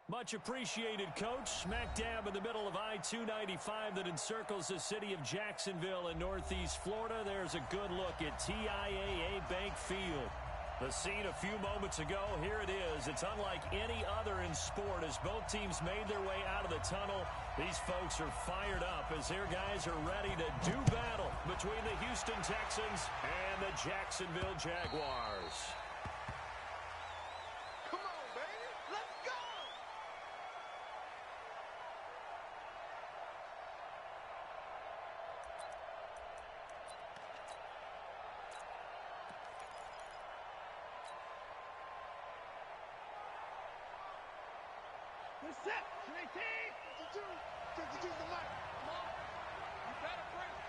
Much appreciated, Coach. Smack dab in the middle of I-295 that encircles the city of Jacksonville in Northeast Florida. There's a good look at TIAA Bank Field. The scene a few moments ago, here it is. It's unlike any other in sport as both teams made their way out of the tunnel. These folks are fired up as their guys are ready to do battle between the Houston Texans and the Jacksonville Jaguars. Set. 18. 52 the left. Come on. You better bring it.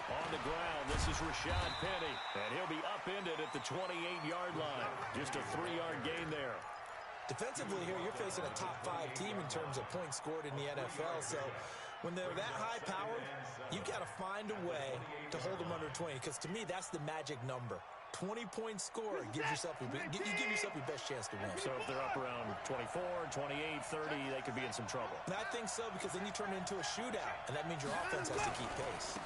On the ground, this is Rashad Penny, and he'll be upended at the 28-yard line. Just a 3-yard gain there. Defensively here, you're facing a top-5 team in terms of points scored in the NFL. So when they're that high-powered, you got to find a way to hold them under 20. Because to me, that's the magic number. 20-point score gives yourself you give yourself your best chance to win. So if they're up around 24, 28, 30, they could be in some trouble. And I think so, because then you turn it into a shootout, and that means your offense has to keep pace.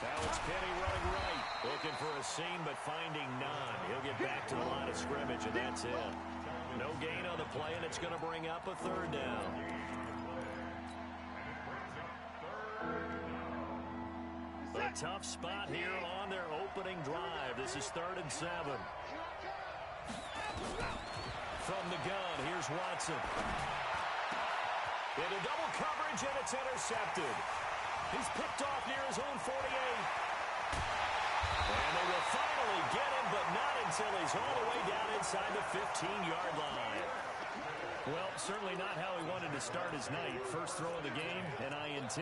Now it's Penny running right, looking for a seam, but finding none. He'll get back to the line of scrimmage, and that's it. No gain on the play, and it's going to bring up a 3rd down. A tough spot here on their opening drive. This is 3rd and 7. From the gun, here's Watson. Into double coverage, and it's intercepted. He's picked off near his own 48. And they will finally get him, but not until he's all the way down inside the 15-yard line. Well, certainly not how he wanted to start his night. First throw of the game, an INT.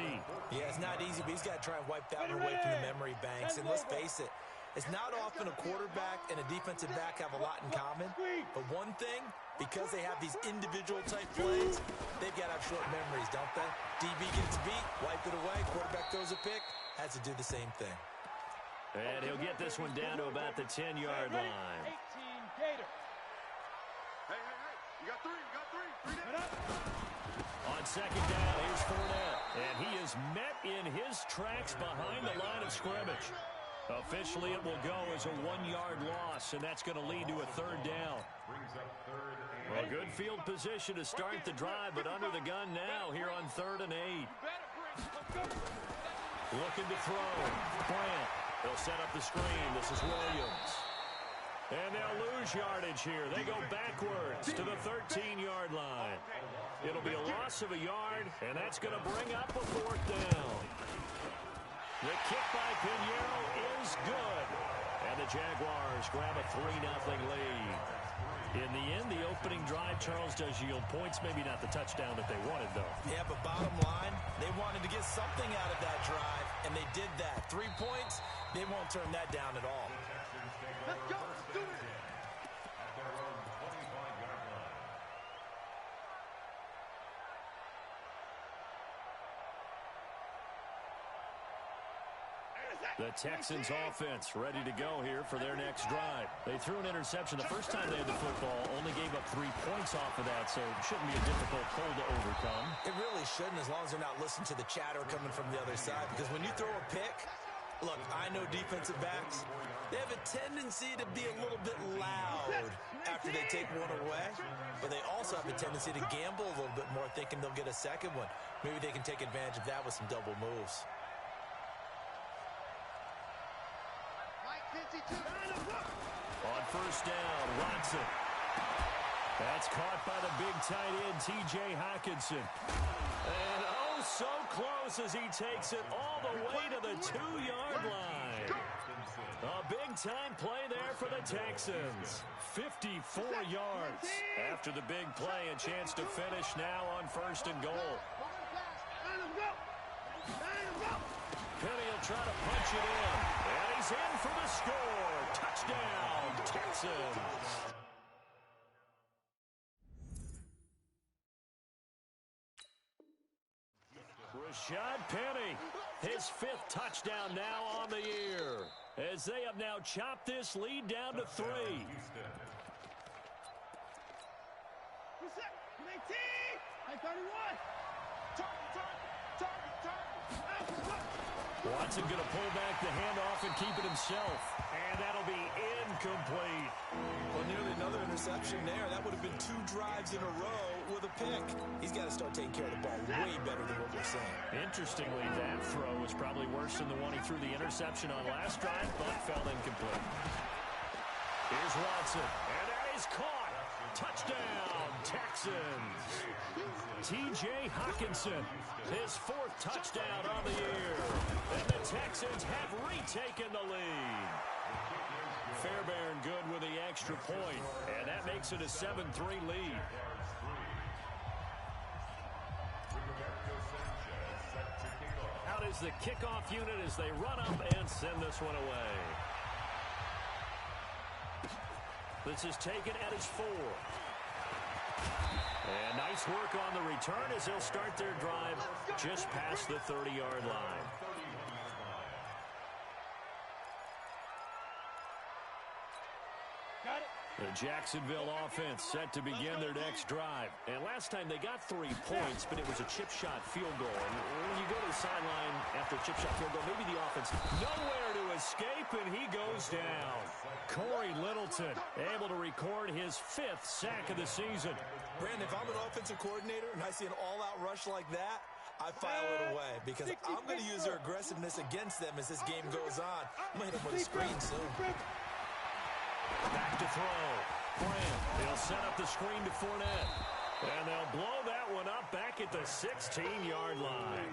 Yeah, it's not easy, but he's got to try and wipe that one away from the memory banks. And let's face it, it's not often a quarterback and a defensive back have a lot in common. But one thing, because they have these individual-type plays, they've got to have short memories, don't they? DB gets beat, wipe it away, quarterback throws a pick, has to do the same thing. And he'll get this one down to about the 10-yard line. 18 Gator. Hey. You got three. On 2nd down, here's Fournette. And he is met in his tracks behind the line of scrimmage. Officially, it will go as a 1-yard loss, and that's going to lead to a 3rd down. Well, good field position to start the drive, but under the gun now here on 3rd and 8. Looking to throw. Bryant. They'll set up the screen. This is Williams. And they'll lose yardage here. They go backwards to the 13-yard line. It'll be a loss of a yard, and that's going to bring up a 4th down. The kick by Pinheiro is good. And the Jaguars grab a 3-0 lead. In the end, the opening drive, Charles, does yield points. Maybe not the touchdown that they wanted, though. Yeah, but bottom line, they wanted to get something out of that drive, and they did that. 3 points, they won't turn that down at all. Let's go. Do it. The Texans offense ready to go here for their next drive. They threw an interception the first time they had the football, only gave up 3 points off of that, so it shouldn't be a difficult hole to overcome. It really shouldn't, as long as they're not listening to the chatter coming from the other side, because when you throw a pick, look, I know defensive backs, they have a tendency to be a little bit loud after they take one away, but they also have a tendency to gamble a little bit more, thinking they'll get a second one. Maybe they can take advantage of that with some double moves. On 1st down, Watson. That's caught by the big tight end, T.J. Hockenson. And oh, so close as he takes it all the way to the 2-yard line. A big-time play there for the Texans. 54 yards. After the big play, a chance to finish now on 1st and goal. Penny will try to punch it in. And he's in for the score. Touchdown, Texans. Rashad Penny, his 5th touchdown now on the year, as they have now chopped this lead down to 3. Watson going to pull back the handoff and keep it himself. And that'll be incomplete. Well, nearly another interception there. That would have been 2 drives in a row with a pick. He's got to start taking care of the ball way better than what we're seeing. Interestingly, that throw was probably worse than the one he threw the interception on last drive, but fell incomplete. Here's Watson, and that is caught. Touchdown, Texans. T.J. Hockenson, his 4th touchdown on the year. And the Texans have retaken the lead. Fairbairn good with the extra point, and that makes it a 7-3 lead. Out is the kickoff unit as they run up and send this one away. This is taken at his 4. And nice work on the return as they'll start their drive just past the 30-yard line. The Jacksonville offense set to begin their next drive. And last time they got 3 points, but it was a chip shot field goal. And when you go to the sideline after a chip shot field goal, maybe the offense nowhere to escape, and he goes down. Corey Littleton able to record his 5th sack of the season. Brandon, if I'm an offensive coordinator and I see an all-out rush like that, I file it away because I'm going to use their aggressiveness against them as this game goes on. I'm going to hit them with a screen soon. Back to throw. Grant, they'll set up the screen to Fournette. And they'll blow that one up back at the 16-yard line.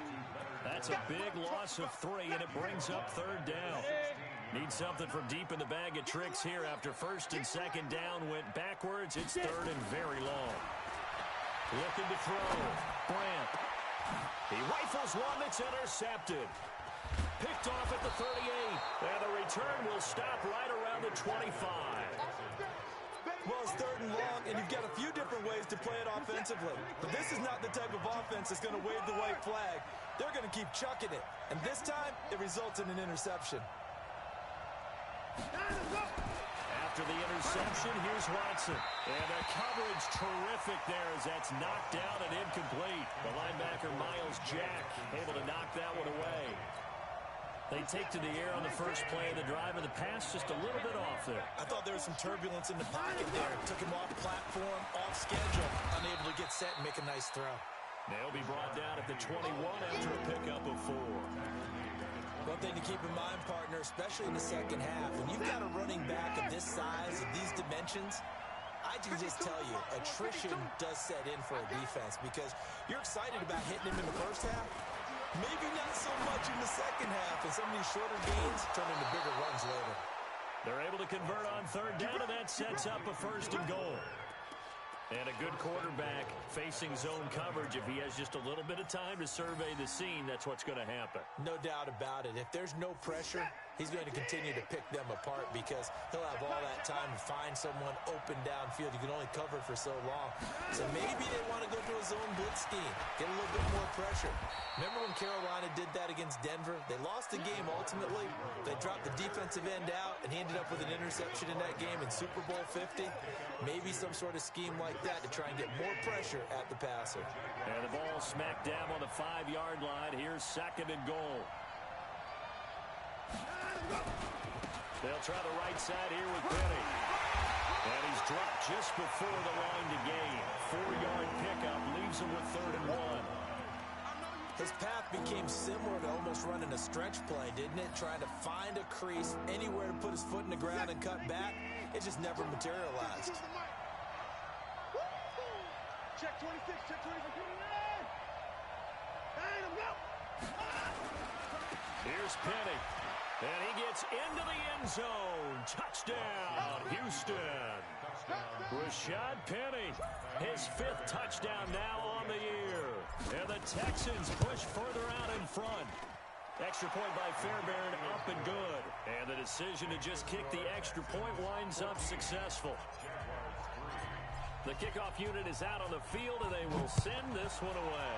That's a big loss of 3, and it brings up 3rd down. Need something from deep in the bag of tricks here after 1st and 2nd down went backwards. It's 3rd and very long. Looking to throw. Grant. He rifles one that's intercepted. Picked off at the 38. And the return will stop right around the 25. Well, it's 3rd and long, and you've got a few different ways to play it offensively. But this is not the type of offense that's going to wave the white flag. They're going to keep chucking it. And this time, it results in an interception. After the interception, here's Watson. And the coverage terrific there as that's knocked down and incomplete. The linebacker, Miles Jack, able to knock that one away. They take to the air on the first play of the drive, and the pass just a little bit off there. I thought there was some turbulence in the pocket there. Took him off platform, off schedule, unable to get set and make a nice throw. They'll be brought down at the 21 after a pickup of 4. One thing to keep in mind, partner, especially in the second half, when you've got a running back of this size, of these dimensions, I can just tell you, attrition does set in for a defense because you're excited about hitting him in the first half. Maybe not so much in the second half, and some of these shorter gains turn into bigger runs later. They're able to convert on 3rd down, and that sets up a 1st and goal. And a good quarterback facing zone coverage. If he has just a little bit of time to survey the scene, that's what's going to happen. No doubt about it. If there's no pressure, he's going to continue to pick them apart because he'll have all that time to find someone open downfield. You can only cover for so long. So maybe they want to go to a zone blitz scheme, get a little bit more pressure. Remember when Carolina did that against Denver? They lost the game ultimately. They dropped the defensive end out, and he ended up with an interception in that game in Super Bowl 50. Maybe some sort of scheme like that to try and get more pressure at the passer. And the ball smacked down on the 5-yard line. Here's 2nd and goal. They'll try the right side here with Penny. And he's dropped just before the line to gain. 4-yard pickup leaves him with 3rd and 1. His path became similar to almost running a stretch play, didn't it? Trying to find a crease, anywhere to put his foot in the ground and cut back. It just never materialized. Check 26, check 26. Here's Penny. And he gets into the end zone. Touchdown, Houston. Rashad Penny, his 5th touchdown now on the year. And the Texans push further out in front. Extra point by Fairbairn, up and good. And the decision to just kick the extra point winds up successful. The kickoff unit is out on the field, and they will send this one away.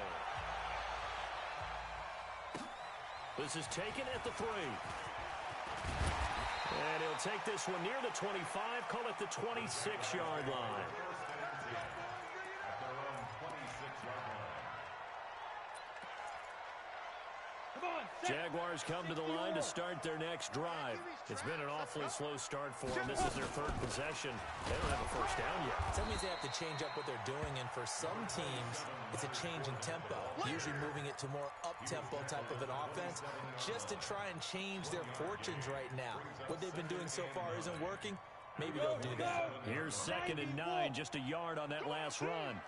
This is taken at the 3. And he'll take this one near the 25, call it the 26-yard line. Jaguars come to the line to start their next drive. It's been an awfully slow start for them. This is their 3rd possession. They don't have a first down yet. That means they have to change up what they're doing, and for some teams, it's a change in tempo, usually moving it to more up-tempo type of an offense just to try and change their fortunes right now. What they've been doing so far isn't working. Maybe they'll do that. Here's 2nd and 9, just a yard on that last run.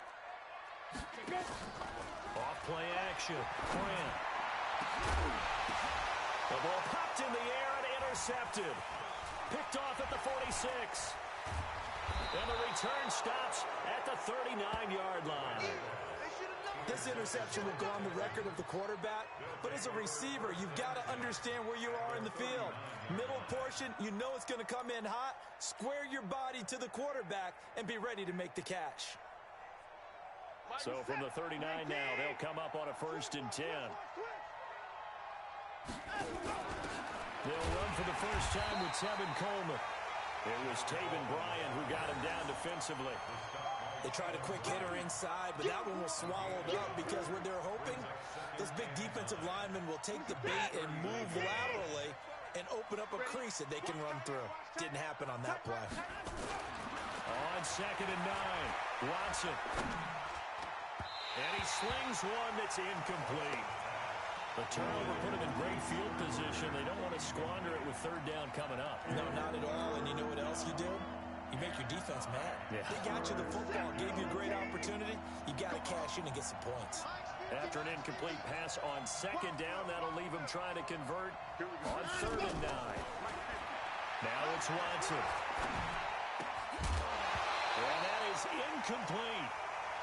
Off-play action. Grant. The ball popped in the air and intercepted. Picked off at the 46. And the return stops at the 39-yard line. This interception will go on the record of the quarterback, but as a receiver, you've got to understand where you are in the field. Middle portion, you know it's going to come in hot. Square your body to the quarterback and be ready to make the catch. So from the 39 now, they'll come up on a 1st and 10. They'll run for the first time with Tevin Coleman. It was Taven Bryan who got him down defensively. They tried a quick hitter inside, but that one was swallowed up because what they're hoping, those big defensive linemen will take the bait and move laterally and open up a crease that they can run through. Didn't happen on that play. On 2nd and 9, Watson. And he slings one that's incomplete. The turnover put him in great field position. They don't want to squander it with 3rd down coming up. No, not at all. And you know what else you do? You make your defense mad. Yeah. They got you the football, gave you a great opportunity. You got to cash in and get some points. After an incomplete pass on 2nd down, that'll leave him trying to convert on 3rd and 9. Now it's Watson. And that is incomplete.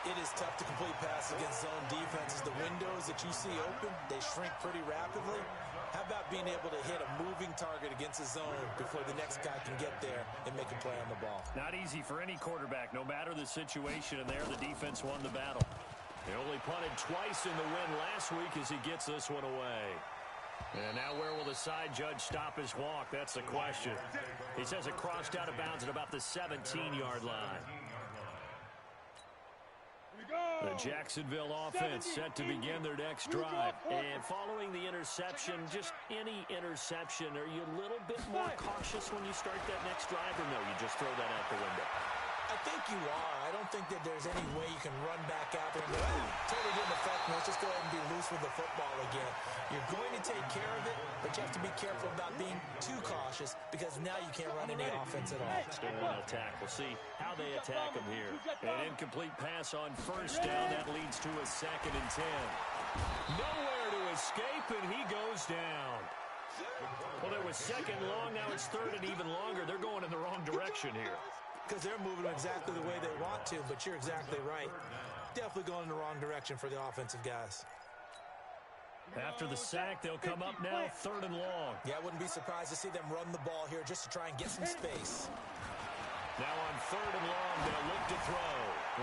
It is tough to complete passes against zone defenses. The windows that you see open, they shrink pretty rapidly. How about being able to hit a moving target against a zone before the next guy can get there and make a play on the ball? Not easy for any quarterback, no matter the situation, and there the defense won the battle. They only punted twice in the win last week as he gets this one away. And now where will the side judge stop his walk? That's the question. He says it crossed out of bounds at about the 17-yard line. The Jacksonville offense set to begin their next drive. And following the interception, just any interception, are you a little bit more cautious when you start that next drive, or no, you just throw that out the window? I think you are. I don't think that there's any way you can run back out there and go, hey, totally didn't affect me. Let's just go ahead and be loose with the football again. You're going to take care of it, but you have to be careful about being too cautious because now you can't run any offense at all. Still want to attack. We'll see how they attack him here. An incomplete pass on 1st down. That leads to a 2nd and 10. Nowhere to escape, and he goes down. Well, there was 2nd long. Now it's 3rd and even longer. They're going in the wrong direction here. Because they're moving exactly the way they want to, but you're exactly right. Definitely going in the wrong direction for the offensive guys. After the sack, they'll come up now 3rd and long. Yeah, I wouldn't be surprised to see them run the ball here just to try and get some space. Now on 3rd and long, they'll look to throw.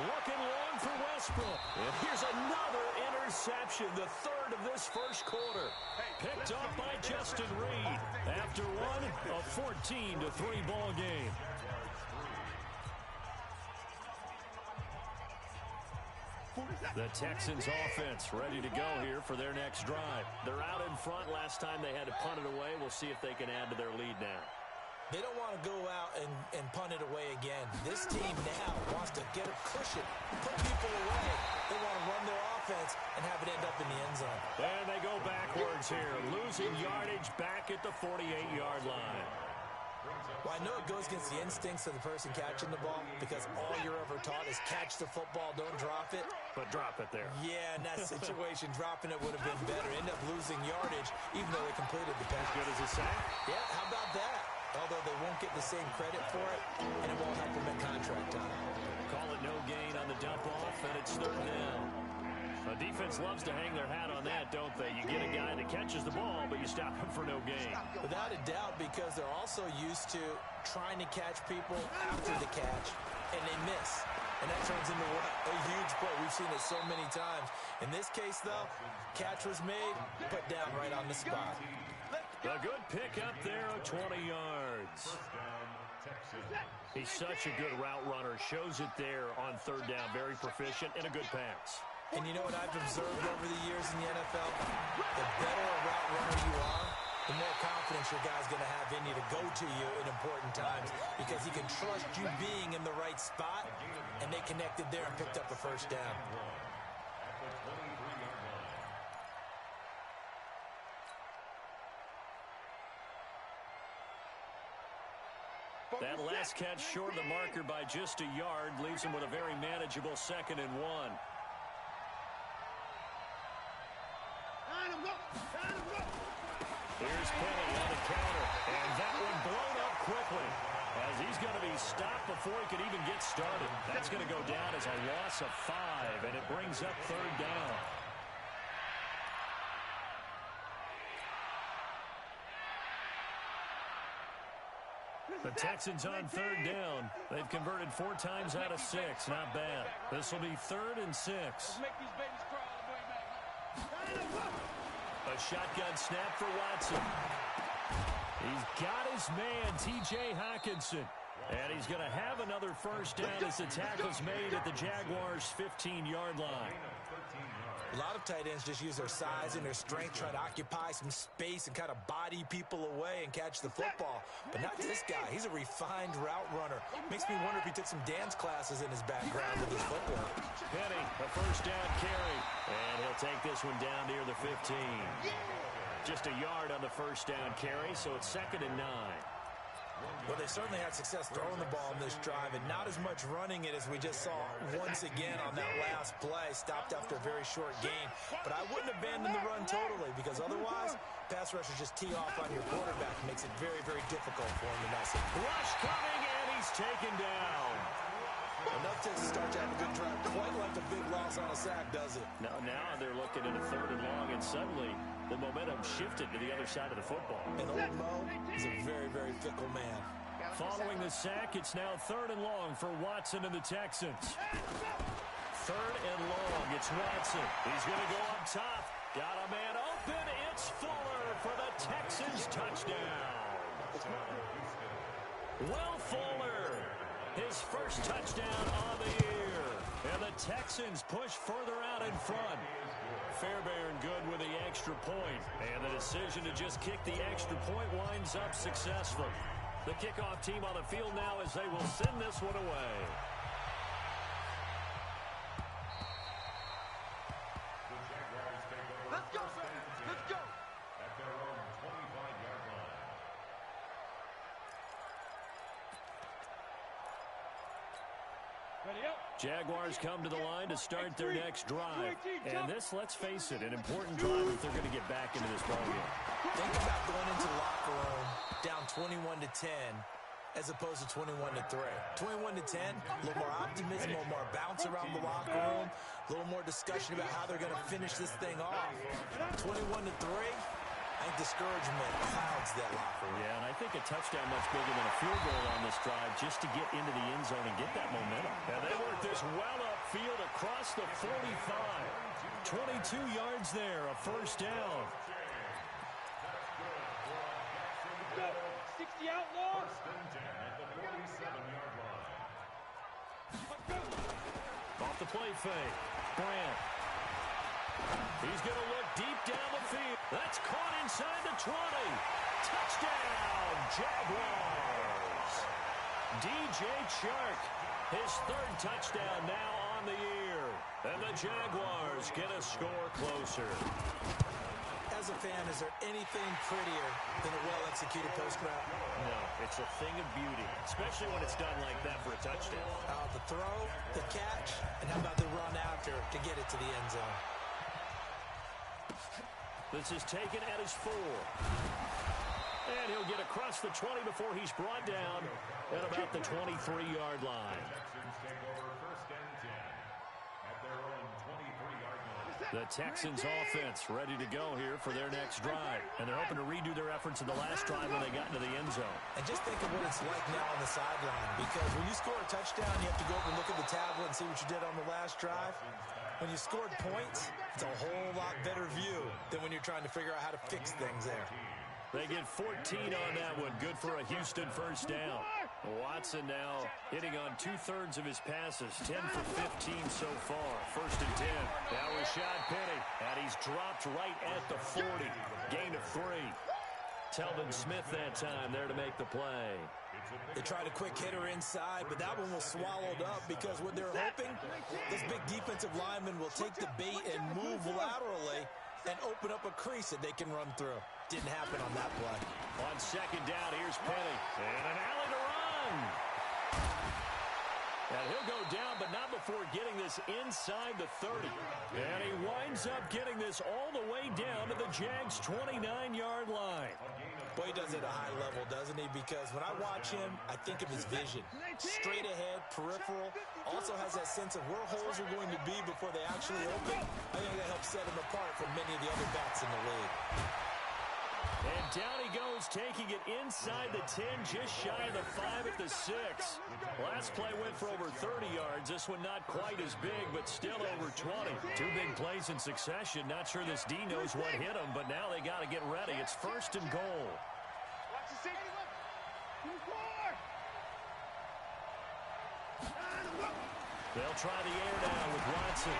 Looking long for Westbrook. And here's another interception, the 3rd of this first quarter. Picked up by Justin Reed. After one, a 14-3 ball game. The Texans offense ready to go here for their next drive. They're out in front. Last time they had to punt it away. We'll see if they can add to their lead now. They don't want to go out and punt it away again. This team now wants to get a cushion, put people away. They want to run their offense and have it end up in the end zone. And they go backwards here, losing yardage back at the 48-yard line. Well, I know it goes against the instincts of the person catching the ball because all you're ever taught is catch the football, don't drop it. But drop it there. Yeah, in that situation, dropping it would have been better. End up losing yardage even though they completed the pass. As good as a sack? Yeah, how about that? Although they won't get the same credit for it, and it won't help them in contract time. Call it no gain on the dump off, and it's 3rd down. The defense loves to hang their hat on that, don't they? You get a guy that catches the ball, but you stop him for no gain. Without a doubt, because they're also used to trying to catch people after the catch, and they miss. and that turns into what? A huge play. We've seen it so many times. In this case, though, catch was made, put down right on the spot. A good pick up there of 20 yards. He's such a good route runner. Shows it there on third down. Very proficient and a good pass. And you know what I've observed over the years in the NFL? The better a route runner you are, the more confidence your guy's going to have in you to go to you in important times because he can trust you being in the right spot, and they connected there and picked up a first down. That last catch short of the marker by just a yard leaves him with a very manageable 2nd and 1. Here's Penny on the counter, and that one blown up quickly as he's going to be stopped before he could even get started. That's going to go down as a loss of 5, and it brings up third down. The Texans on third down. They've converted 4 times out of 6. Not bad. This will be 3rd and 6. A shotgun snap for Watson. He's got his man, T.J. Hockenson. And he's going to have another first down as the tackle's made at the Jaguars' 15-yard line. A lot of tight ends just use their size and their strength, try to occupy some space and kind of body people away and catch the football. But not this guy. He's a refined route runner. Makes me wonder if he took some dance classes in his background with his footwork. Penny, a first down carry. And he'll take this one down near the 15. Just a yard on the first down carry, so it's 2nd and 9. Well, they certainly had success throwing the ball in this drive, and not as much running it as we just saw once again on that last play. Stopped after a very short gain. But I wouldn't abandon the run totally, because otherwise, pass rushers just tee off on your quarterback. It makes it very, very difficult for him to mess it. Rush coming, and he's taken down. Enough to start to have a good drive. Quite like a big loss on a sack, does it? Now they're looking at a 3rd and long, and suddenly the momentum shifted to the other side of the football. And old Mo is a very, very fickle man. Following the sack, it's now 3rd and long for Watson and the Texans. 3rd and long, it's Watson. He's going to go up top. Got a man open. It's Fuller for the Texans touchdown. Will Fuller, his first touchdown on the year. And the Texans push further out in front. Fairbairn good with the extra point. And the decision to just kick the extra point winds up successful. The kickoff team on the field now as they will send this one away. Let's go, fans. Let's go. At their own 25-yard line. Ready up. Jaguars come to the line to start their next drive. And this, let's face it, an important drive if they're going to get back into this ballgame. Think about going into the locker room down 21-10 as opposed to 21-3. 21-10, a little more optimism, a little more bounce around the locker room, a little more discussion about how they're going to finish this thing off. 21-3, I think discouragement clouds that locker room. Yeah, and I think a touchdown much bigger than a field goal on this drive just to get into the end zone and get that momentum. And they work this well upfield across the 45. 22 yards there, a first down. 60 outlaws. At the 47-yard line. Off the play fake. Brand. He's going to look deep down the field. That's caught inside the 20. Touchdown, Jaguars. DJ Chark, his 3rd touchdown now on the year. And the Jaguars get a score closer. As a fan, is there anything prettier than a well-executed post route? No, it's a thing of beauty, especially when it's done like that for a touchdown. The throw, the catch, and how about the run after to get it to the end zone? This is taken at his 4. And he'll get across the 20 before he's brought down at about the 23-yard line. Texans take over 1st and 10 at their own 23-yard line. The Texans offense ready to go here for their next drive. And they're hoping to redo their efforts in the last drive when they got into the end zone. And just think of what it's like now on the sideline. Because when you score a touchdown, you have to go over and look at the tablet and see what you did on the last drive. When you scored points, it's a whole lot better view than when you're trying to figure out how to fix things there. They get 14 on that one. Good for a Houston first down. Watson now hitting on 2/3 of his passes. 10 for 15 so far. First and 10. Now Rashad Penny. And he's dropped right at the 40. Gain of 3. Telvin Smith that time there to make the play. They tried a quick hitter inside, but that one was swallowed up because what they're hoping, this big defensive lineman will take the bait and move laterally and open up a crease that they can run through. Didn't happen on that play. On second down, here's Penny. And an alley to run. And he'll go down, but not before getting this inside the 30. And he winds up getting this all the way down to the Jags' 29-yard line. Boy, he does it at a high level, doesn't he? Because when I watch him, I think of his vision. Straight ahead, peripheral. Also has that sense of where holes are going to be before they actually open. I think that helps set him apart from many of the other backs in the league. And down he goes, taking it inside the 10, just shy of the 5 at the 6. Last play went for over 30 yards. This one not quite as big, but still over 20. Two big plays in succession. Not sure this D knows what hit him, but now they got to get ready. It's first and goal. They'll try the air down with Watson.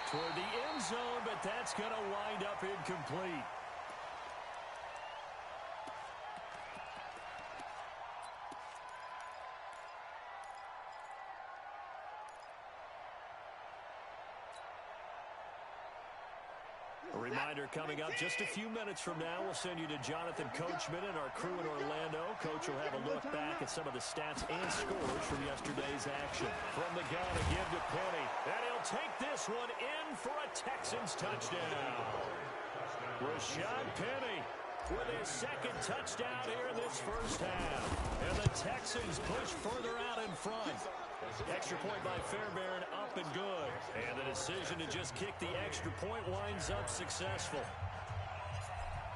Toward the end zone, but that's going to wind up incomplete. A reminder coming up just a few minutes from now. We'll send you to Jonathan Coachman and our crew in Orlando. Coach will have a look back at some of the stats and scores from yesterday's action. From the gun, a give to Penny. And he'll take this one in for a Texans touchdown. Rashad Penny with his second touchdown here in this first half. And the Texans push further out in front. Extra point by Fairbairn, up and good. And the decision to just kick the extra point winds up successful.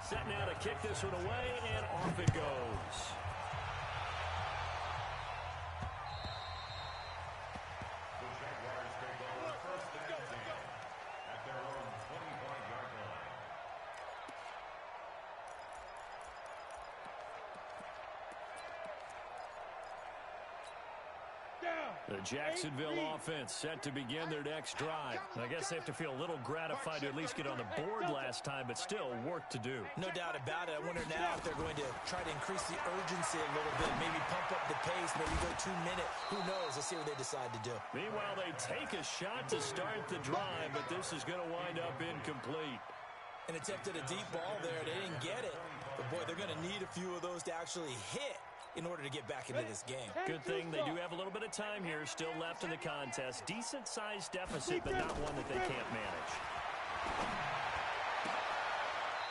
Set now to kick this one away, and off it goes. The Jaguars take over first and 10 at their own 25-yard line. The Jacksonville offense set to begin their next drive. I guess they have to feel a little gratified to at least get on the board last time, but still work to do. No doubt about it. I wonder now if they're going to try to increase the urgency a little bit, maybe pump up the pace, maybe go 2-minute. Who knows? Let's see what they decide to do. Meanwhile, they take a shot to start the drive, but this is going to wind up incomplete. And attempted a deep ball there. They didn't get it. But, boy, they're going to need a few of those to actually hit in order to get back into this game. Good thing they do have a little bit of time here still left in the contest. Decent-sized deficit, but not one that they can't manage.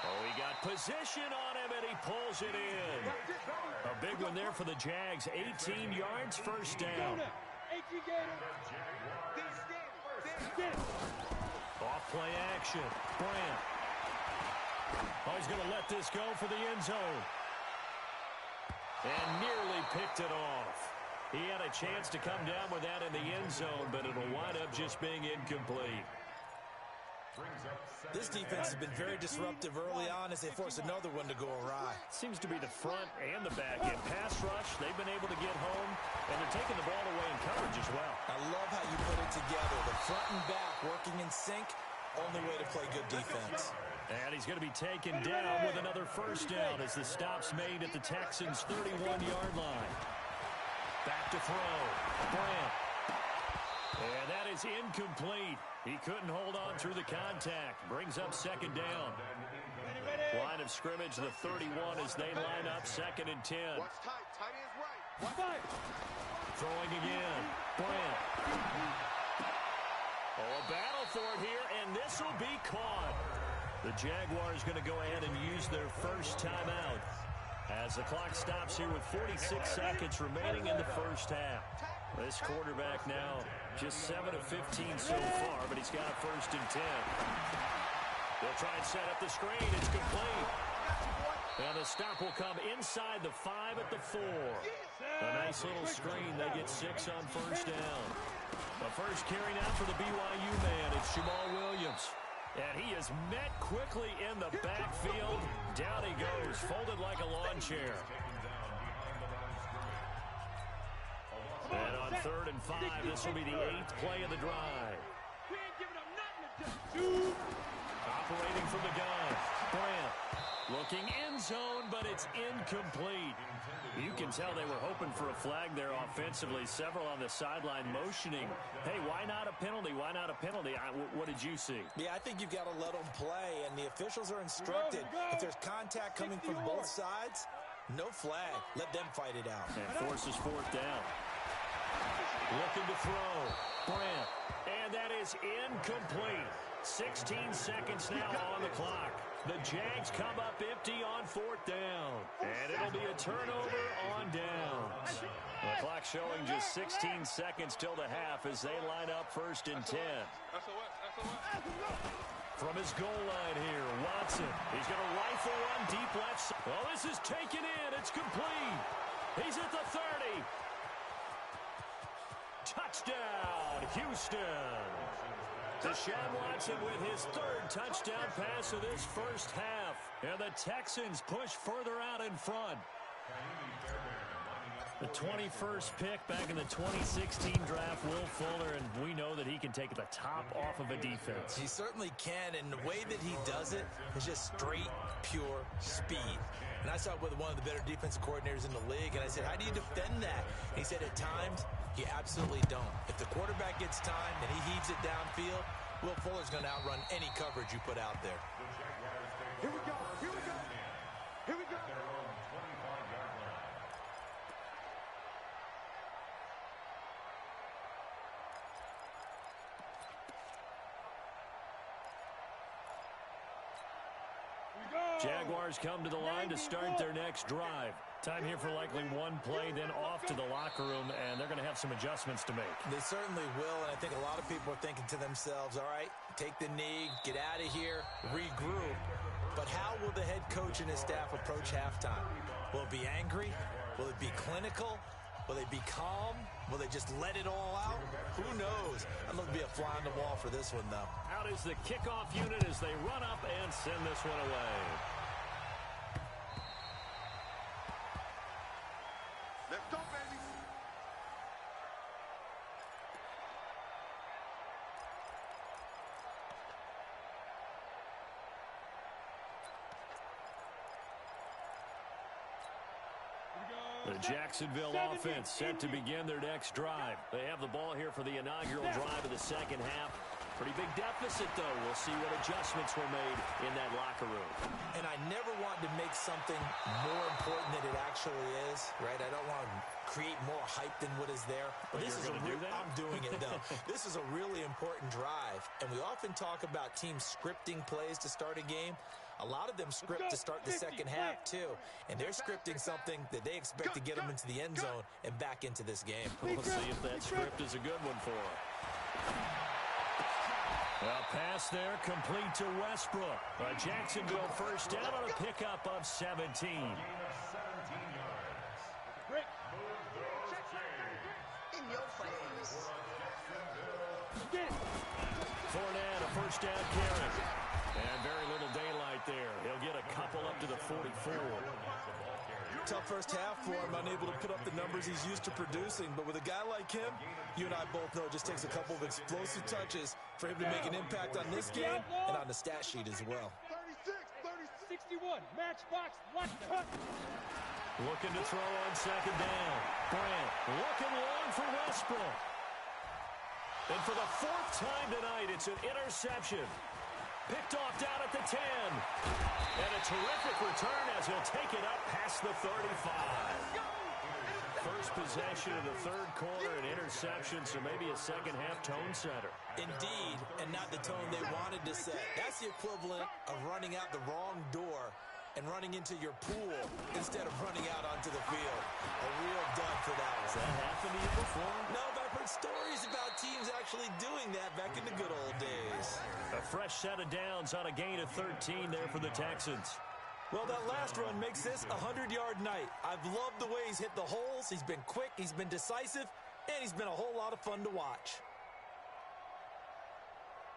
Oh, he got position on him, and he pulls it in. A big one there for the Jags. 18 yards, first down. Off play action. Brand. Oh, he's going to let this go for the end zone. And nearly picked it off. He had a chance to come down with that in the end zone, but it'll wind up just being incomplete. This defense has been very disruptive early on as they force another one to go awry. Seems to be the front and the back end. Pass rush, they've been able to get home, and they're taking the ball away in coverage as well. I love how you put it together. The front and back working in sync, only way to play good defense. And he's going to be taken down with another first down as the stop's made at the Texans' 31-yard line. Back to throw. Brand. And that is incomplete. He couldn't hold on through the contact. Brings up second down. Line of scrimmage, the 31 as they line up second and 10. Watch tight. Tight ends right. Throwing again. Brand. Oh, a battle for it here, and this will be caught. The Jaguars going to go ahead and use their first timeout as the clock stops here with 46 seconds remaining in the first half. This quarterback now just 7 of 15 so far, but he's got a 1st and 10. They'll try and set up the screen. It's complete. And the stop will come inside the 5 at the 4. A nice little screen. They get 6 on 1st down. The first carry now for the BYU man. It's Jamal Williams. And he is met quickly in the backfield. Down he goes, folded like a lawn chair. And on 3rd and 5, this will be the 8th play of the drive. We ain't giving up nothing to Operating from the gun, Brant. Looking end zone, but it's incomplete. You can tell they were hoping for a flag there offensively. Several on the sideline motioning. Hey, why not a penalty? Why not a penalty? What did you see? Yeah, I think you've got to let them play, and the officials are instructed. If there's contact coming from both sides, no flag. Let them fight it out. And forces 4th down. Looking to throw. Brant. And that is incomplete. 16 seconds now on the clock. The Jags come up empty on 4th down. And it'll be a turnover on downs. The clock showing just 16 seconds till the half as they line up 1st and 10. From his goal line here, Watson. He's going to rifle one deep left side. Oh, this is taken in. It's complete. He's at the 30. Touchdown, Houston. Deshaun Watson with his 3rd touchdown pass of this first half. And the Texans push further out in front. The 21st pick back in the 2016 draft, Will Fuller, and we know that he can take the top off of a defense. He certainly can, and the way that he does it is just straight, pure speed. And I saw it with one of the better defensive coordinators in the league, and I said, how do you defend that? And he said, at times, you absolutely don't. If the quarterback gets time and he heaves it downfield, Will Fuller's going to outrun any coverage you put out there. Here we go. Here we go. Here we go. Jaguars come to the line to start their next drive. Time here for likely one play, then off to the locker room, and they're going to have some adjustments to make. They certainly will, and I think a lot of people are thinking to themselves, all right, take the knee, get out of here, regroup. But how will the head coach and his staff approach halftime? Will it be angry? Will it be clinical? Will they be calm? Will they just let it all out? Who knows? I'm going to be a fly on the wall for this one, though. Out is the kickoff unit as they run up and send this one away. Let's go, baby. The Jacksonville offense set to begin their next drive. They have the ball here for the inaugural drive of the second half. Pretty big deficit, though. We'll see what adjustments were made in that locker room. And I never want to make something more important than it actually is, right? I don't want to create more hype than what is there. But this is I'm doing it, though. This is a really important drive. And we often talk about teams scripting plays to start a game. A lot of them script to start the second half, too. And they're scripting something that they expect to get them into the end zone and back into this game. We'll see if that script is a good one for them. A pass there complete to Westbrook. A Jacksonville first down on a pickup of 17. Break. In your face. Again. Fournette, a first down carry. And very little daylight there. He'll get a couple up to the 44. Tough first half for him, unable to put up the numbers he's used to producing. But with a guy like him, you and I both know it just takes a couple of explosive touches for him to make an impact on this game and on the stat sheet as well. 36, 61, matchbox, watch the hunt. Looking to throw on second down. Brant looking long for Westbrook. And for the 4th time tonight, it's an interception. Picked off down at the 10. And a terrific return as he'll take it up past the 35. First possession of the third quarter, an interception, so maybe a second half tone setter. Indeed, and not the tone they wanted to set. That's the equivalent of running out the wrong door and running into your pool instead of running out onto the field. A real dud for that one. Has that happened to you before? No, but I've heard stories about teams actually doing that back in the good old days. A fresh set of downs on a gain of 13 there for the Texans. Well, that last run makes this a 100-yard night. I've loved the way he's hit the holes. He's been quick, he's been decisive, and he's been a whole lot of fun to watch.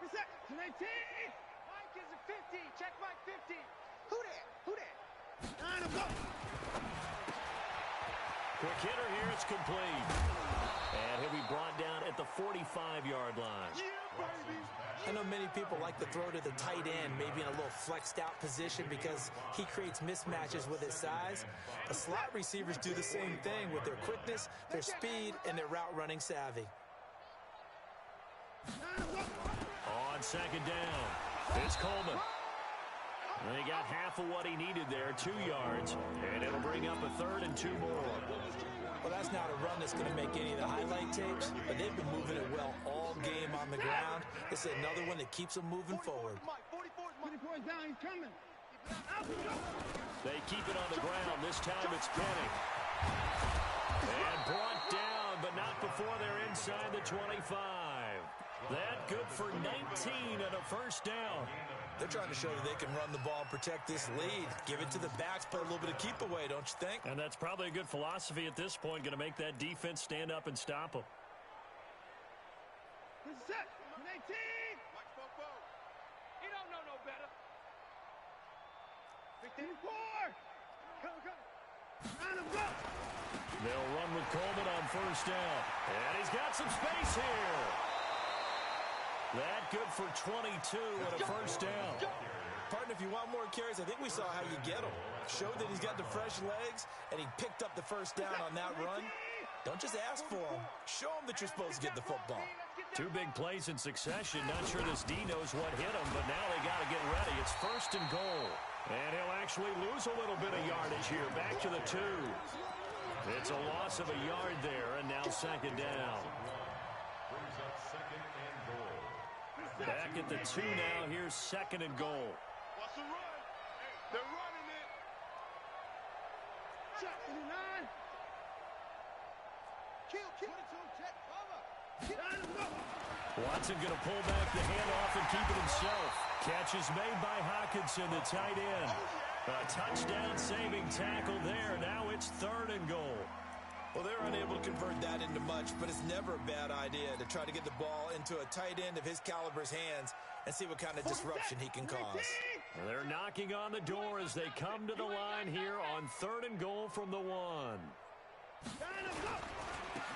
Reset. 19. Mike is a 50. Check Mike 50. Who that? Who that? 9 of them. Quick hitter here. It's complete. And he'll be brought down at the 45-yard line. Yeah, baby. I know many people like to throw to the tight end, maybe in a little flexed out position because he creates mismatches with his size. The slot receivers do the same thing with their quickness, their speed, and their route running savvy. 9 of them. On second down, it's Coleman. And he got half of what he needed there, 2 yards, and it'll bring up a 3rd and 2 more. Well, that's not a run that's going to make any of the highlight tapes, but they've been moving it well all game on the ground. This is another one that keeps them moving forward. 44 is down. He's coming. They keep it on the ground. This time it's Penny. And brought down, but not before they're inside the 25. That good for 19 and a first down. They're trying to show that they can run the ball and protect this lead. Give it to the backs, play a little bit of keep away, don't you think? And that's probably a good philosophy at this point, going to make that defense stand up and stop them. Reset. 19. Mike Popo. He don't know no better. 54. Go, go. 9 of them. They'll run with Coleman on first down. And he's got some space here. That good for 22 and a first down. Partner, if you want more carries, I think we saw how you get them. Showed that he's got the fresh legs, and he picked up the first down on that run. Don't just ask for them. Show them that you're supposed to get the football. 2 big plays in succession. Not sure this D knows what hit him, but now they got to get ready. It's 1st and goal. And he'll actually lose a little bit of yardage here. Back to the 2. It's a loss of a yard there, and now second down. Brings up 2nd and goal. Back at the 2 now. Here's 2nd and goal. What's the run? They're running it. Shot 29. Kill. 22. Check cover. Watson going to pull back the handoff and keep it himself. Catch is made by Hockenson, the tight end. A touchdown-saving tackle there. Now it's 3rd and goal. Well, they're unable to convert that into much, but it's never a bad idea to try to get the ball into a tight end of his caliber's hands and see what kind of disruption he can cause. They're knocking on the door as they come to the line here on 3rd and goal from the 1.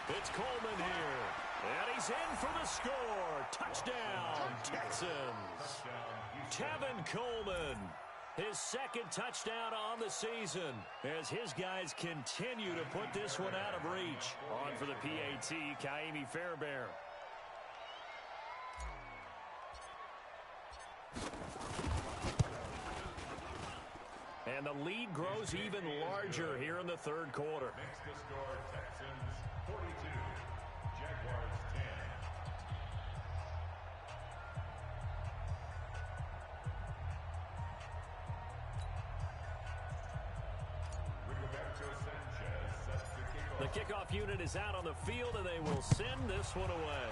It's Coleman here. And he's in for the score. Touchdown, Texans. Tevin Coleman. His 2nd touchdown on the season as his guys continue to put this one out of reach. On for the PAT, Kaimi Fairbairn. And the lead grows even larger here in the 3rd quarter. Makes the score Texans 42, Jaguars 10. The kickoff unit is out on the field, and they will send this one away.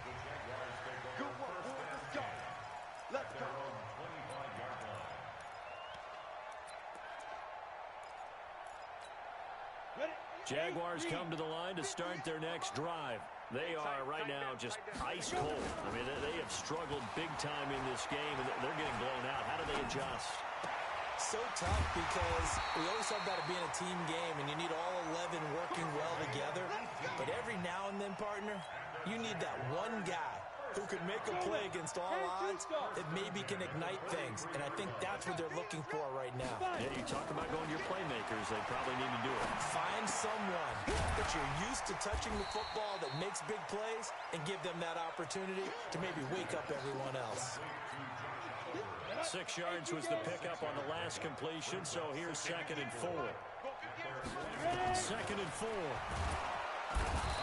The Jaguars take over first and 10 at their own 25-yard line. Jaguars come to the line to start their next drive. They are right now just ice cold. I mean, they have struggled big time in this game, and they're getting blown out. How do they adjust? So tough because we always talk about it being a team game, and you need all 11 working well together. But every now and then, partner, you need that one guy who can make a play against all odds that maybe can ignite things. And I think that's what they're looking for right now. Yeah, you talk about going to your playmakers. They probably need to do it. Find someone that you're used to touching the football that makes big plays and give them that opportunity to maybe wake up everyone else. 6 yards was the pickup on the last completion, so here's 2nd and 4. 2nd and 4.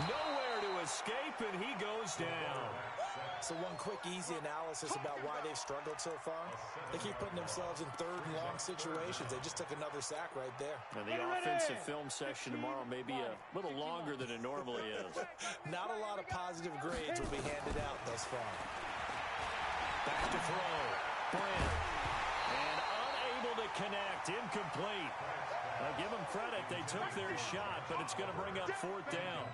Nowhere to escape, and he goes down. So one quick, easy analysis about why they've struggled so far. They keep putting themselves in third and long situations. They just took another sack right there. And the offensive film session tomorrow may be a little longer than it normally is. Not a lot of positive grades will be handed out thus far. Back to throw. Brand. And unable to connect. Incomplete. I'll give them credit. They took their shot, but it's going to bring up fourth down.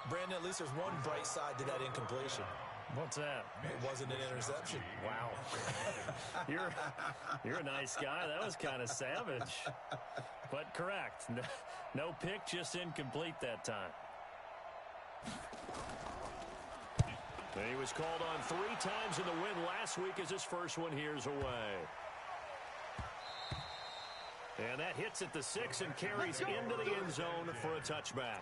Brandon, at least there's one bright side to that incompletion. What's that? It wasn't an interception. Wow. You're a nice guy. That was kind of savage. But correct. No pick, just incomplete that time. He was called on 3 times in the win last week as his first one here's away. And that hits at the 6 and carries into the end zone for a touchback.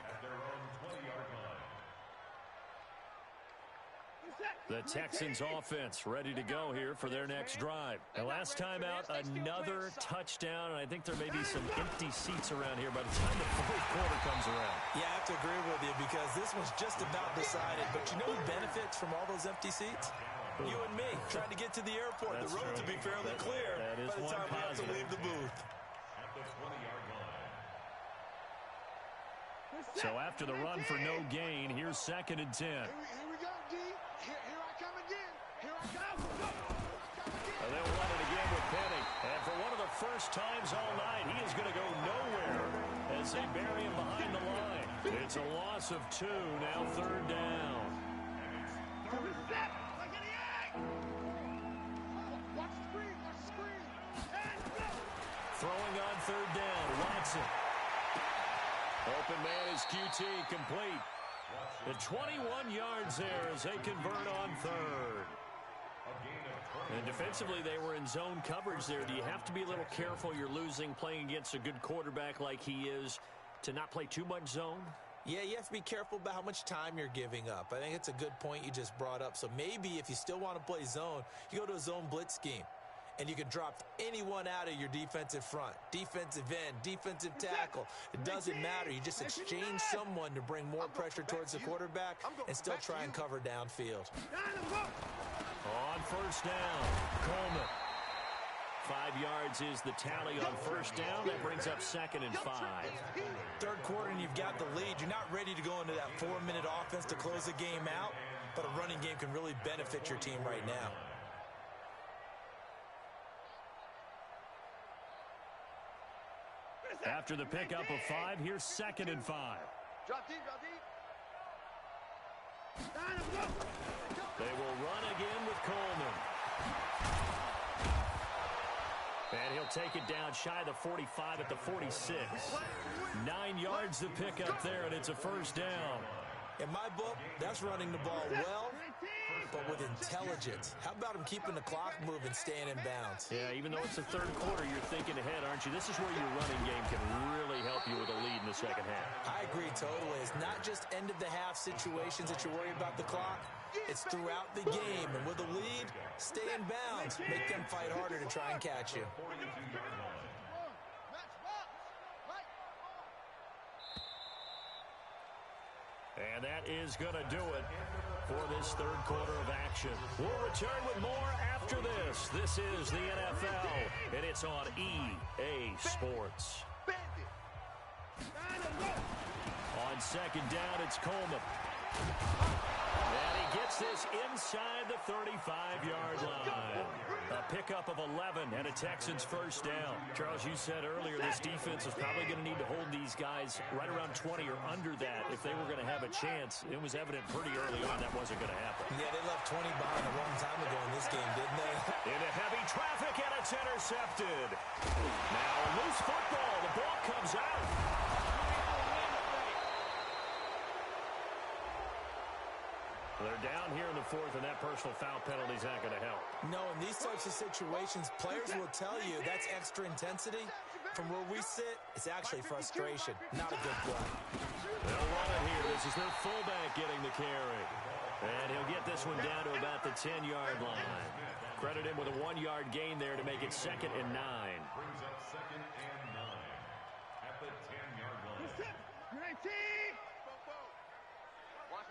The Texans offense ready to go here for their next drive. And last time out, another touchdown, and I think there may be some empty seats around here by the time the fourth quarter comes around. Yeah, I have to agree with you because this one's just about decided. But you know who benefits from all those empty seats? You and me, trying to get to the airport. That's the road true. to be fairly clear that is by the one time we have to positive. leave the booth. So after the run for no gain, here's 2nd and 10. Here we go, D. Here I come again. Here I come. And they'll run it again with Penny. And for one of the first times all night, he is going to go nowhere as they bury him behind the line. It's a loss of 2, now 3rd down. Watch the screen. Watch the screen. And go. Throwing on 3rd down, Watson. Open man is QT, complete. And 21 yards there as they convert on 3rd. And defensively, they were in zone coverage there. Do you have to be a little careful? You're losing, playing against a good quarterback like he is, to not play too much zone? Yeah, you have to be careful about how much time you're giving up. I think it's a good point you just brought up. So maybe if you still want to play zone, you go to a zone blitz scheme. And you can drop anyone out of your defensive front. Defensive end, defensive tackle. It doesn't matter. You just exchange someone to bring more pressure towards the quarterback and still try and cover downfield. On 1st down, Coleman. 5 yards is the tally on 1st down. That brings up 2nd and 5. 3rd quarter and you've got the lead. You're not ready to go into that 4-minute offense to close the game out, but a running game can really benefit your team right now. After the pickup of 5, here's 2nd and 5. Drop deep, drop deep. They will run again with Coleman. And he'll take it down shy of the 45 at the 46. 9 yards to pick up there, and it's a 1st down. In my book, that's running the ball well, but with intelligence. How about him keeping the clock moving, staying in bounds? Yeah, even though it's the 3rd quarter, you're thinking ahead, aren't you? This is where your running game can really help you with a lead in the 2nd half. I agree totally. It's not just end-of-the-half situations that you're worried about the clock. It's throughout the game. And with a lead, stay in bounds. Make them fight harder to try and catch you. And that is going to do it for this 3rd quarter of action. We'll return with more after this. This is the NFL, and it's on EA Sports. On 2nd down, it's Coleman. And he gets this inside the 35-yard line. A pickup of 11 and a Texans 1st down. Charles, you said earlier this defense is probably going to need to hold these guys right around 20 or under that if they were going to have a chance. It was evident pretty early on that wasn't going to happen. Yeah, they left 20 behind a long time ago in this game, didn't they? Into heavy traffic, and it's intercepted. Now loose football. The ball comes out. They're down here in the 4th, and that personal foul penalty is not going to help. No, in these types of situations, players will tell you that's extra intensity. From where we sit, it's actually frustration, not a good play. They'll run it here. This is their fullback getting the carry. And he'll get this one down to about the 10-yard line. Credit him with a 1-yard gain there to make it 2nd and 9. Brings up 2nd and 9 at the 10-yard line. Watch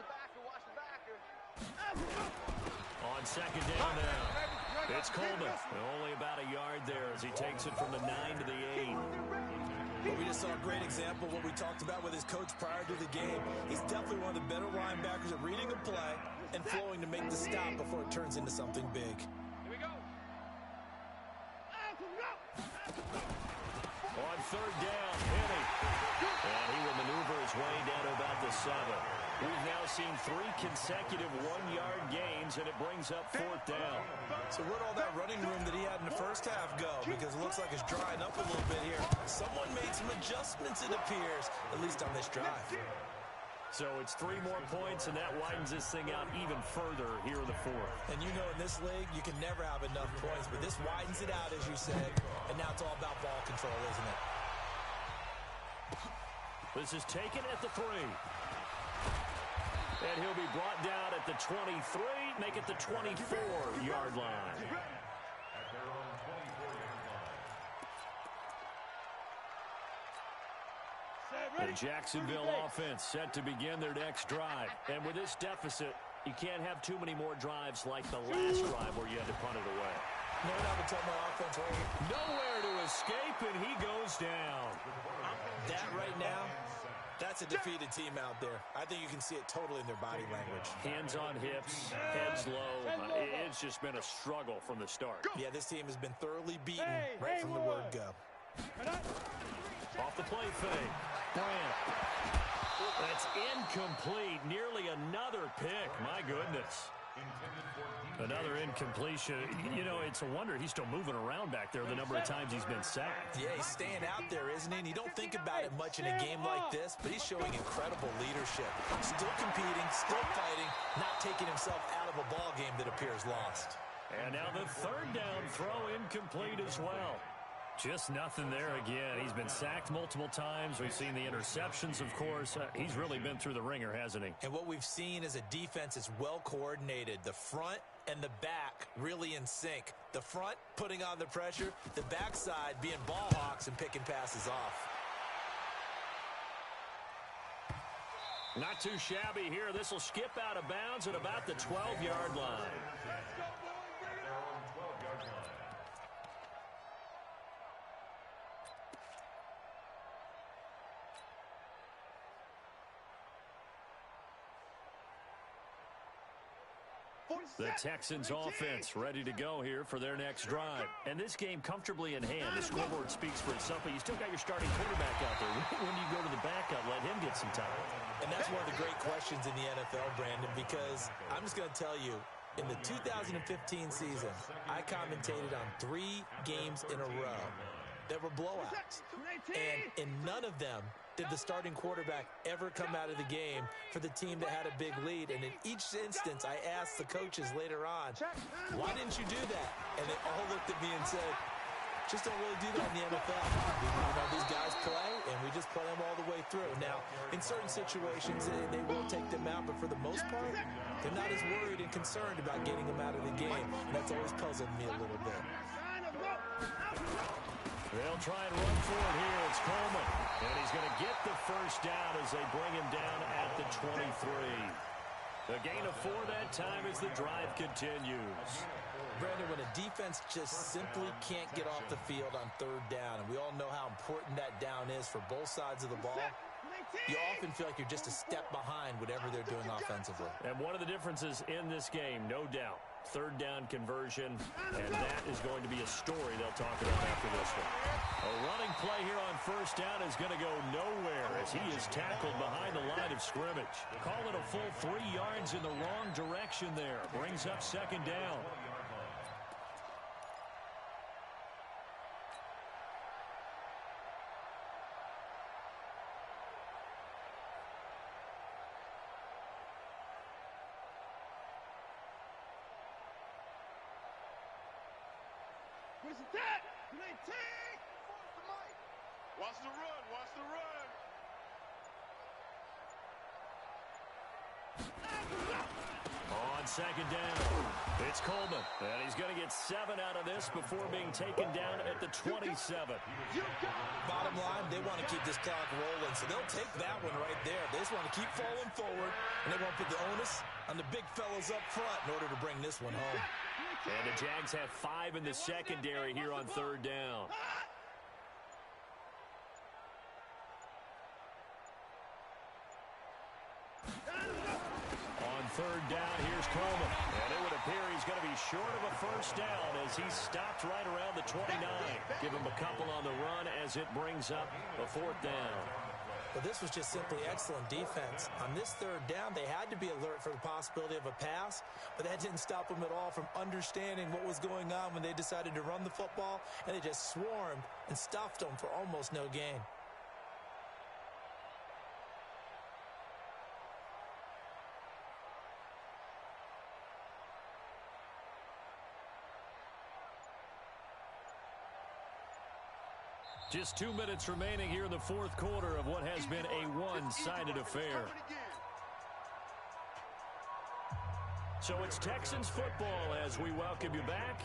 On second down now, it's Coleman. Only about a yard there as he takes it from the 9 to the 8. Well, we just saw a great example of what we talked about with his coach prior to the game. He's definitely one of the better linebackers at reading a play and flowing to make the stop before it turns into something big. Here we go. On third down, Penny. And he will maneuver his way down to about the 7. We've now seen 3 consecutive 1-yard gains, and it brings up fourth down. So where'd all that running room that he had in the first half go? Because it looks like it's drying up a little bit here. Someone made some adjustments, it appears, at least on this drive. So it's 3 more points, and that widens this thing out even further here in the fourth. And you know in this league, you can never have enough points, but this widens it out, as you said, and now it's all about ball control, isn't it? This is taken at the 3. And he'll be brought down at the 23, make it the 24-yard line. At their own 24-yard line. The Jacksonville offense set to begin their next drive. And with this deficit, you can't have too many more drives like the last drive where you had to punt it away. No, I would tell my offense, nowhere to escape, and he goes down. That right now, that's a defeated team out there. I think you can see it totally in their body language. Hands on hips, heads low. It's just been a struggle from the start. Yeah, this team has been thoroughly beaten right from the word go. Off the play fake. Bryant. That's incomplete. Nearly another pick. My goodness. Another incompletion. You know, it's a wonder he's still moving around back there the number of times he's been sacked. Yeah, he's staying out there, isn't he? And you don't think about it much in a game like this, but he's showing incredible leadership. Still competing, still fighting, not taking himself out of a ball game that appears lost. And now the third down throw incomplete as well. Just nothing there again. He's been sacked multiple times. We've seen the interceptions, of course. He's really been through the ringer, hasn't he? And what we've seen is a defense that's well coordinated. The front and the back really in sync. The front putting on the pressure, the backside being ball hawks and picking passes off. Not too shabby here. This will skip out of bounds at about the 12-yard line. The Texans offense ready to go here for their next drive. And this game comfortably in hand. The scoreboard speaks for itself, but you still got your starting quarterback out there. When do you go to the backup, let him get some time? And that's one of the great questions in the NFL, Brandon, because I'm just going to tell you, in the 2015 season, I commentated on 3 games in a row that were blowouts. And in none of them did the starting quarterback ever come out of the game for the team that had a big lead. And in each instance, I asked the coaches later on, why didn't you do that? And they all looked at me and said, just don't really do that in the NFL. These guys play, and we just play them all the way through. Now, in certain situations, they will take them out, but for the most part, they're not as worried and concerned about getting them out of the game. And that's always puzzled me a little bit. They'll try and run for it here. It's Coleman. And he's going to get the first down as they bring him down at the 23. The gain of 4 that time as the drive continues. Brandon, when a defense just simply can't get off the field on third down, and we all know how important that down is for both sides of the ball, you often feel like you're just a step behind whatever they're doing offensively. And one of the differences in this game, no doubt, third down conversion, and that is going to be a story they'll talk about after this one. A running play here on first down is going to go nowhere as he is tackled behind the line of scrimmage. Call it a full 3 yards in the wrong direction there. Brings up second down. Where's the tag? Watch the run, watch the run. On on second down. It's Coleman, and he's going to get 7 out of this before being taken down at the 27. Bottom line, they want to keep this clock rolling, so they'll take that one right there. They just want to keep falling forward, and they want to put the onus on the big fellas up front in order to bring this one home. And the Jags have 5 in the secondary here on third down. On third down, here's Coleman. And it would appear he's going to be short of a first down as he stopped right around the 29. Give him a couple on the run as it brings up a fourth down. Well, this was just simply excellent defense. On this third down, they had to be alert for the possibility of a pass, but that didn't stop them at all from understanding what was going on when they decided to run the football, and they just swarmed and stuffed them for almost no gain. Just 2 minutes remaining here in the fourth quarter of what has been a one-sided affair. So it's Texans football as we welcome you back.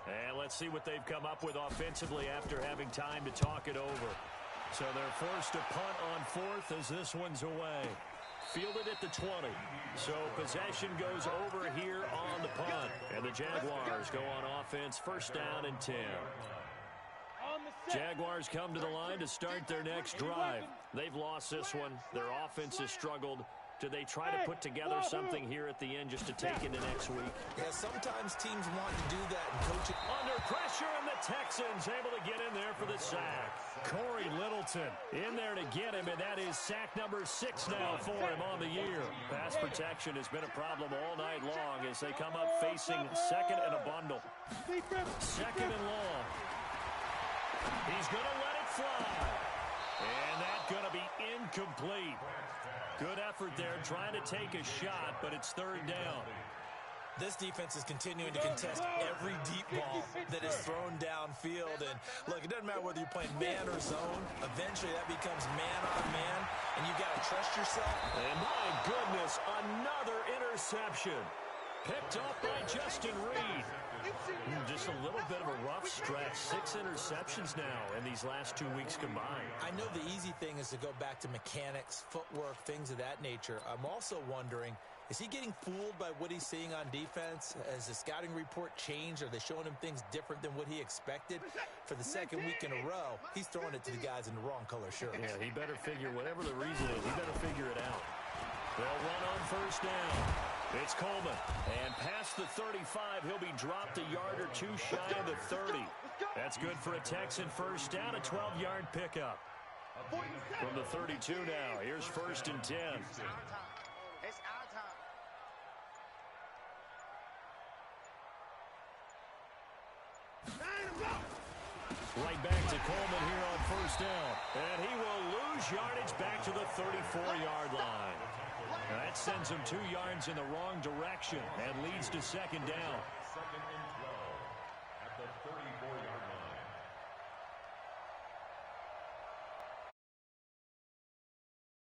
And let's see what they've come up with offensively after having time to talk it over. So they're forced to punt on fourth as this one's away. Fielded at the 20. So possession goes over here on the punt. And the Jaguars go on offense, first down and 10. Jaguars come to the line to start their next drive. They've lost this one. Their offense has struggled. Do they try to put together something here at the end just to take into next week? Yeah, sometimes teams want to do that and coach it. Under pressure, and the Texans able to get in there for the sack. Corey Littleton in there to get him, and that is sack number 6 now for him on the year. Pass protection has been a problem all night long as they come up facing second and a bundle. Second and long. He's going to let it fly. And that's going to be incomplete. Good effort there trying to take a shot, but it's third down. This defense is continuing to contest every deep ball that is thrown downfield. And, look, it doesn't matter whether you're playing man or zone. Eventually that becomes man on man, and you got to trust yourself. And, my goodness, another interception. Picked up by Justin Reed. Just a little bit of a rough stretch. 6 interceptions now in these last 2 weeks combined. I know the easy thing is to go back to mechanics, footwork, things of that nature. I'm also wondering, is he getting fooled by what he's seeing on defense? Has the scouting report changed? Are they showing him things different than what he expected? For the second week in a row, he's throwing it to the guys in the wrong color shirts. Yeah, he better figure, whatever the reason is, he better figure it out. They'll run on first down. It's Coleman. And past the 35, he'll be dropped a yard or two shy of the 30. That's good for a Texan first down, a 12-yard pickup. From the 32 now, here's first and 10. It's our time. Right back to Coleman here on first down. And he will lose yardage back to the 34-yard line. That sends him 2 yards in the wrong direction and leads to second down.